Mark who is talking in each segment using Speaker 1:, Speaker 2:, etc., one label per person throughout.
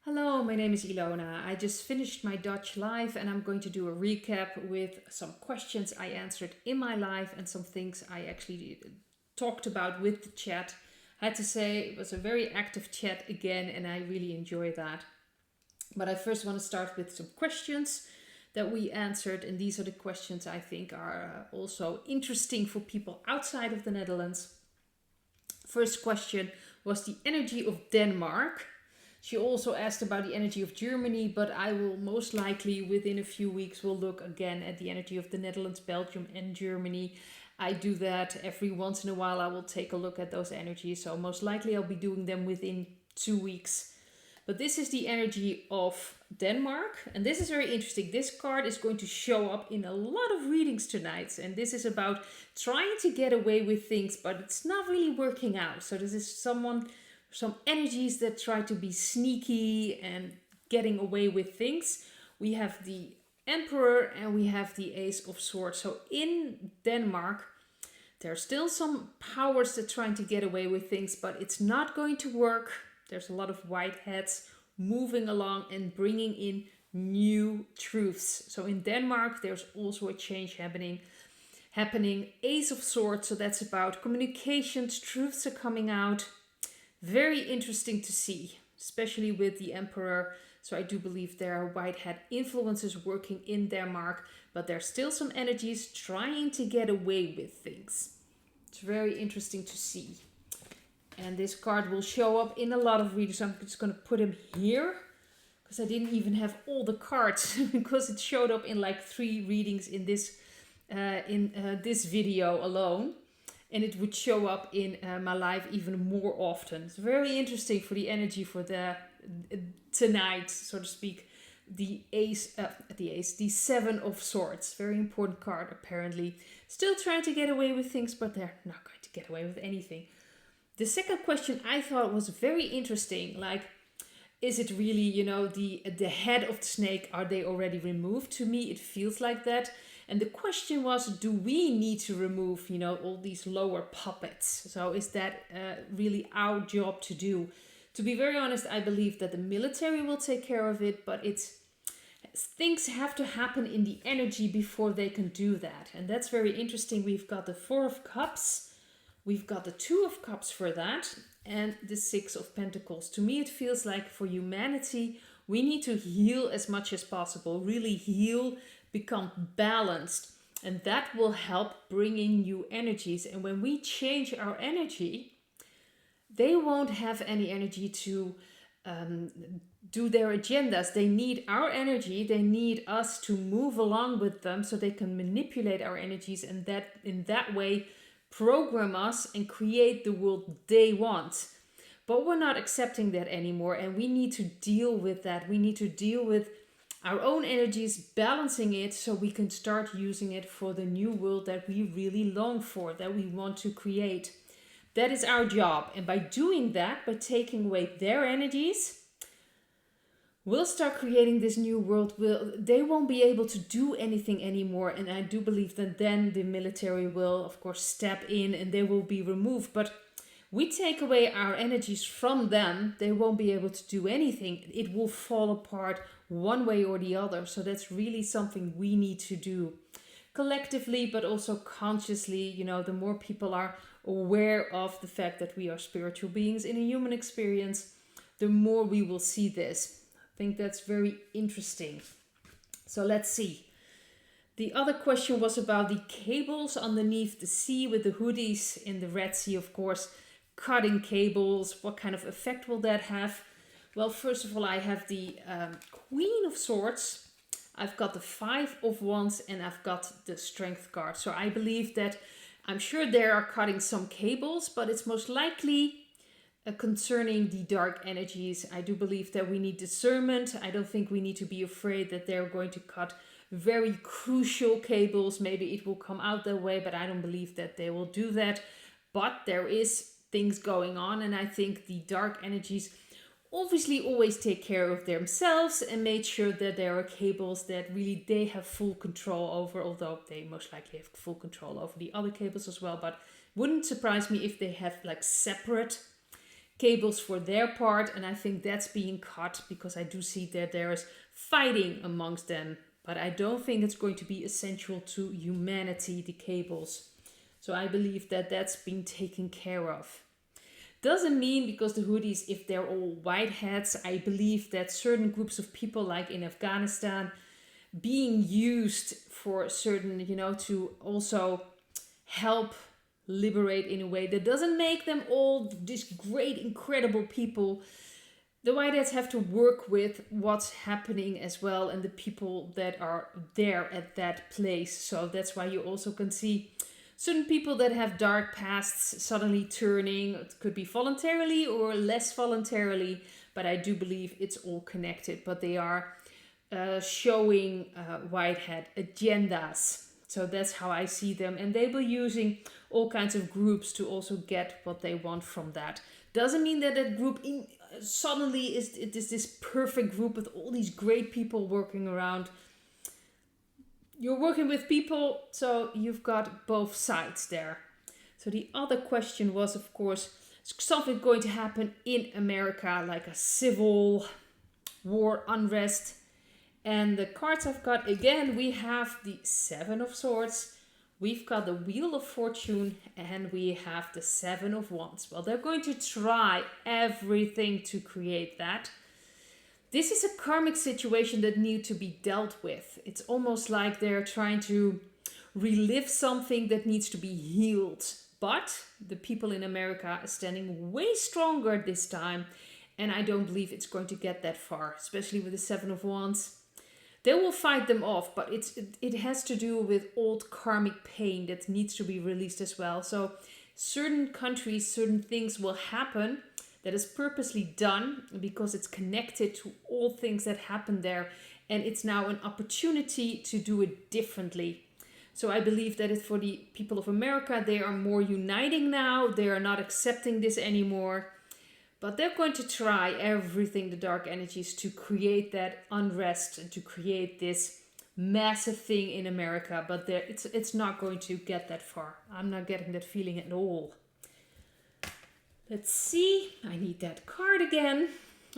Speaker 1: Hello, my name is Ilona. I just finished my Dutch live and I'm going to do a recap with some questions I answered in my live and some things I actually talked about with the chat. I had to say it was a very active chat again and I really enjoy that. But I first want to start with some questions that we answered, and these are the questions I think are also interesting for people outside of the Netherlands. First question was the energy of Denmark. She also asked about the energy of Germany, but I will most likely within a few weeks will look again at the energy of the Netherlands, Belgium and Germany. I do that every once in a while. I will take a look at those energies. So most likely I'll be doing them within 2 weeks. But this is the energy of Denmark. And this is very interesting. This card is going to show up in a lot of readings tonight. And this is about trying to get away with things, but it's not really working out. So this is some energies that try to be sneaky and getting away with things. We have the Emperor and we have the Ace of Swords. So in Denmark, there are still some powers that are trying to get away with things, but it's not going to work. There's a lot of white hats moving along and bringing in new truths. So in Denmark, there's also a change happening. Ace of Swords, so that's about communications, truths are coming out. Very interesting to see, especially with the Emperor. So I do believe there are white hat influences working in Denmark, but there's still some energies trying to get away with things. It's very interesting to see. And this card will show up in a lot of readings. I'm just going to put him here because I didn't even have all the cards because it showed up in like 3 readings in this video alone. And it would show up in my live even more often. It's very interesting for the energy for the tonight, so to speak. The Seven of Swords, very important card apparently. Still trying to get away with things, but they're not going to get away with anything. The second question I thought was very interesting. Like, is it really, the head of the snake? Are they already removed? To me, it feels like that. And the question was, do we need to remove, all these lower puppets? So is that really our job to do? To be very honest, I believe that the military will take care of it, but things have to happen in the energy before they can do that. And that's very interesting. We've got the Four of Cups. We've got the Two of Cups for that. And the Six of Pentacles. To me, it feels like for humanity, we need to heal as much as possible. Really heal, become balanced, and that will help bring in new energies. And when we change our energy, they won't have any energy to do their agendas. They need our energy. They need us to move along with them so they can manipulate our energies and that in that way program us and create the world they want. But we're not accepting that anymore, and we need to deal with that. We need to deal with our own energies, balancing it so we can start using it for the new world that we really long for, that we want to create. That is our job. And by doing that, by taking away their energies, we'll start creating this new world. They won't be able to do anything anymore. And I do believe that then the military will, of course, step in and they will be removed. But we take away our energies from them, they won't be able to do anything. It will fall apart one way or the other. So that's really something we need to do collectively, but also consciously. The more people are aware of the fact that we are spiritual beings in a human experience, the more we will see this. I think that's very interesting. So let's see. The other question was about the cables underneath the sea with the Houthis in the Red Sea, of course. Cutting cables, what kind of effect will that have? Well, first of all, I have the Queen of Swords, I've got the Five of Wands, and I've got the Strength card. So I believe that, I'm sure they are cutting some cables, but it's most likely concerning the dark energies. I do believe that we need discernment. I don't think we need to be afraid that they're going to cut very crucial cables. Maybe it will come out that way, but I don't believe that they will do that. But there is things going on, and I think the dark energies obviously always take care of themselves and made sure that there are cables that really they have full control over, although they most likely have full control over the other cables as well. But wouldn't surprise me if they have like separate cables for their part, and I think that's being cut because I do see that there is fighting amongst them. But I don't think it's going to be essential to humanity, the cables. So I believe that that's been taken care of. Doesn't mean because the Houthis, if they're all white hats, I believe that certain groups of people, like in Afghanistan, being used for certain, to also help liberate in a way that doesn't make them all these great, incredible people. The white hats have to work with what's happening as well and the people that are there at that place. So that's why you also can see certain people that have dark pasts suddenly turning. It could be voluntarily or less voluntarily, but I do believe it's all connected. But they are showing white hat agendas. So that's how I see them. And they will using all kinds of groups to also get what they want from that. Doesn't mean that that group suddenly is this perfect group with all these great people working around. You're working with people, so you've got both sides there. So the other question was, of course, is something going to happen in America, like a civil war, unrest? And the cards I've got, again, we have the Seven of Swords, we've got the Wheel of Fortune, and we have the Seven of Wands. Well, they're going to try everything to create that. This is a karmic situation that needs to be dealt with. It's almost like they're trying to relive something that needs to be healed. But the people in America are standing way stronger this time. And I don't believe it's going to get that far, especially with the Seven of Wands. They will fight them off, but it has to do with old karmic pain that needs to be released as well. So certain countries, certain things will happen that is purposely done because it's connected to all things that happen there. And it's now an opportunity to do it differently. So I believe that for the people of America, they are more uniting now. They are not accepting this anymore. But they're going to try everything, the dark energies, to create that unrest and to create this massive thing in America. But it's not going to get that far. I'm not getting that feeling at all. Let's see. I need that card again.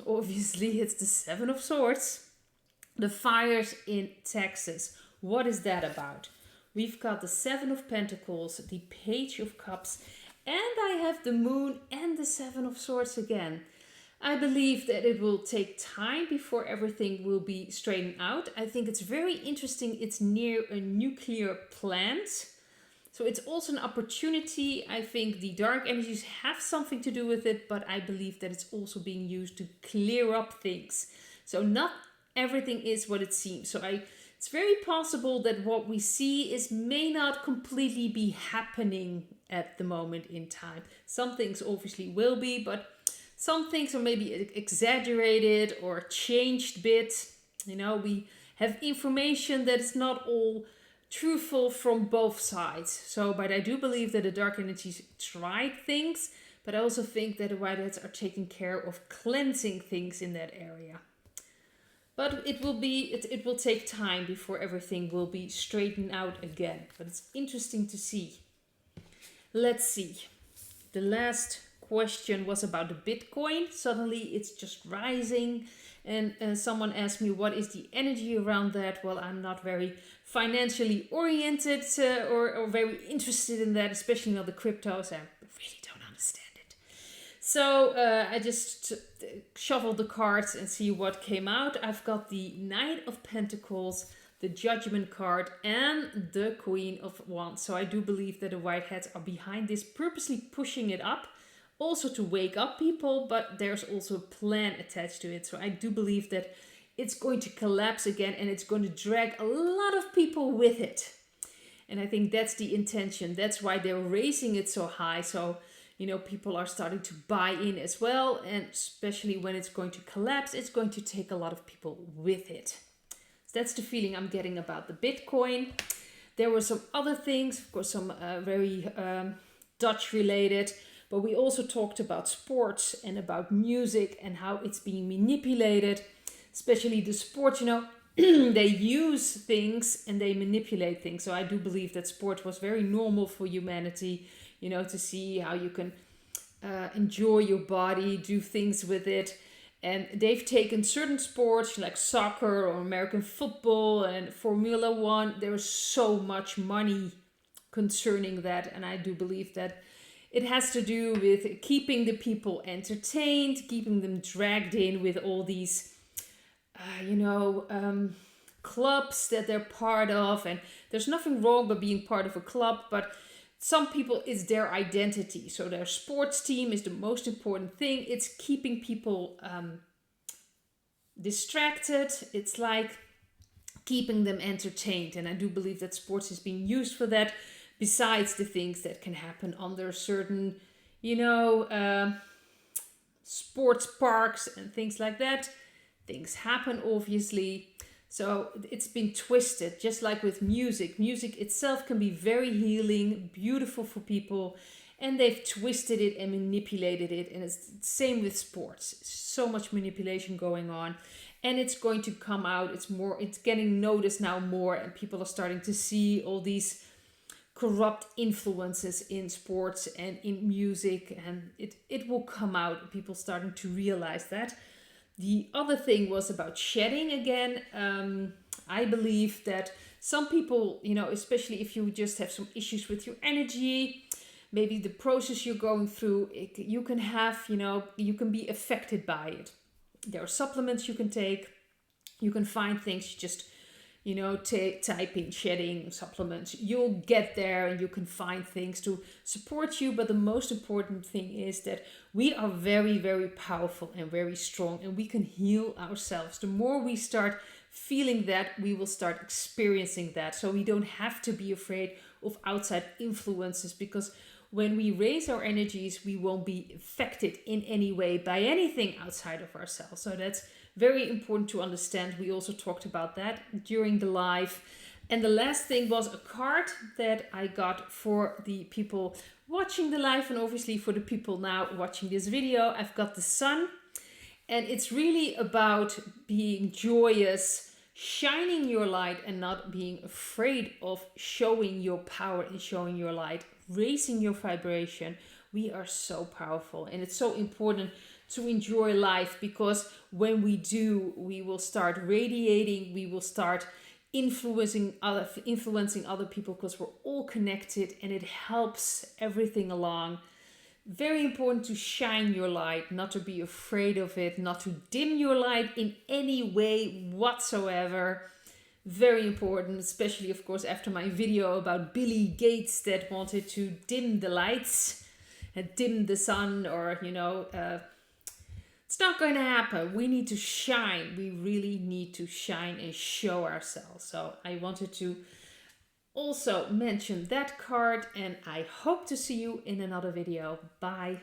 Speaker 1: Obviously, it's the Seven of Swords. The fires in Texas. What is that about? We've got the Seven of Pentacles, the Page of Cups, and I have the Moon and the Seven of Swords again. I believe that it will take time before everything will be straightened out. I think it's very interesting. It's near a nuclear plant. So it's also an opportunity. I think the dark energies have something to do with it, but I believe that it's also being used to clear up things. So not everything is what it seems. So it's very possible that what we see may not completely be happening at the moment in time. Some things obviously will be, but some things are maybe exaggerated or changed a bit. We have information that is not all truthful from both sides. So, but I do believe that the dark energies tried things, but I also think that the whiteheads are taking care of cleansing things in that area. But it will take time before everything will be straightened out again. But it's interesting to see. Let's see. The last question was about the Bitcoin. Suddenly it's just rising. And someone asked me, what is the energy around that? Well, I'm not very financially oriented or very interested in that, especially not the cryptos. I really don't understand it. So I just shuffled the cards and see what came out. I've got the Knight of Pentacles, the Judgment card, and the Queen of Wands. So I do believe that the whiteheads are behind this, purposely pushing it up. Also to wake up people, but there's also a plan attached to it. So I do believe that it's going to collapse again and it's going to drag a lot of people with it. And I think that's the intention. That's why they're raising it so high. So, people are starting to buy in as well. And especially when it's going to collapse, it's going to take a lot of people with it. So that's the feeling I'm getting about the Bitcoin. There were some other things, of course, some very Dutch related. But we also talked about sports and about music and how it's being manipulated, especially the sports, they use things and they manipulate things. So I do believe that sport was very normal for humanity, to see how you can enjoy your body, do things with it. And they've taken certain sports like soccer or American football and Formula One. There is so much money concerning that. And I do believe that it has to do with keeping the people entertained, keeping them dragged in with all these, clubs that they're part of. And there's nothing wrong with being part of a club, but some people, it's their identity. So their sports team is the most important thing. It's keeping people distracted. It's like keeping them entertained. And I do believe that sports is being used for that, besides the things that can happen under certain, sports parks and things like that. Things happen, obviously. So it's been twisted, just like with music. Music itself can be very healing, beautiful for people, and they've twisted it and manipulated it. And it's the same with sports. So much manipulation going on, and it's going to come out. It's getting noticed now more, and people are starting to see all these corrupt influences in sports and in music, and it will come out. People starting to realize that. The other thing was about shedding again. I believe that some people, especially if you just have some issues with your energy, maybe the process you're going through, you can have, you can be affected by it. There are supplements you can take. You can find things, just, type in shedding supplements. You'll get there and you can find things to support you. But the most important thing is that we are very, very powerful and very strong, and we can heal ourselves. The more we start feeling that, we will start experiencing that. So we don't have to be afraid of outside influences, because when we raise our energies, we won't be affected in any way by anything outside of ourselves. So that's very important to understand. We also talked about that during the live. And the last thing was a card that I got for the people watching the live, and obviously for the people now watching this video. I've got the sun, and it's really about being joyous, shining your light, and not being afraid of showing your power and showing your light, raising your vibration. We are so powerful, and it's so important to enjoy life, because when we do, we will start radiating, we will start influencing other people, because we're all connected and it helps everything along. Very important to shine your light, not to be afraid of it, not to dim your light in any way whatsoever. Very important, especially of course after my video about Billy Gates that wanted to dim the lights and dim the sun, or it's not going to happen. We need to shine. We really need to shine and show ourselves. So I wanted to also mention that card, and I hope to see you in another video. Bye.